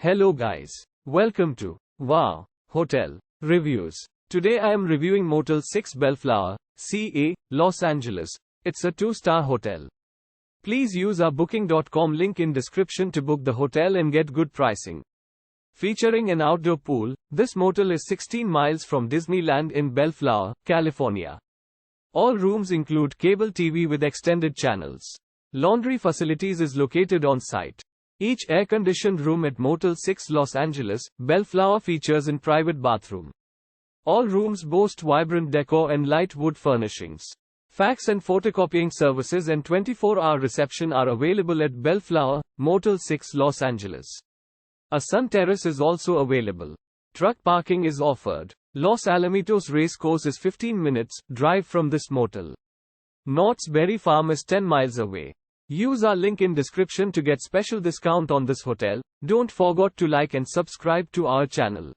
Hello guys. Welcome to Wow Hotel Reviews. Today I am reviewing Motel 6-Bellflower, CA, Los Angeles. It's a 2-star hotel. Please use our booking.com link in description to book the hotel and get good pricing. Featuring an outdoor pool, this motel is 16 miles from Disneyland in Bellflower, California. All rooms include cable TV with extended channels. Laundry facilities is located on site. Each air-conditioned room at Motel 6 Los Angeles, Bellflower features a private bathroom. All rooms boast vibrant decor and light wood furnishings. Fax and photocopying services and 24-hour reception are available at Bellflower, Motel 6 Los Angeles. A sun terrace is also available. Truck parking is offered. Los Alamitos Race Course is 15 minutes drive from this motel. Knott's Berry Farm is 10 miles away. Use our link in description to get special discount on this hotel. Don't forget to like and subscribe to our channel.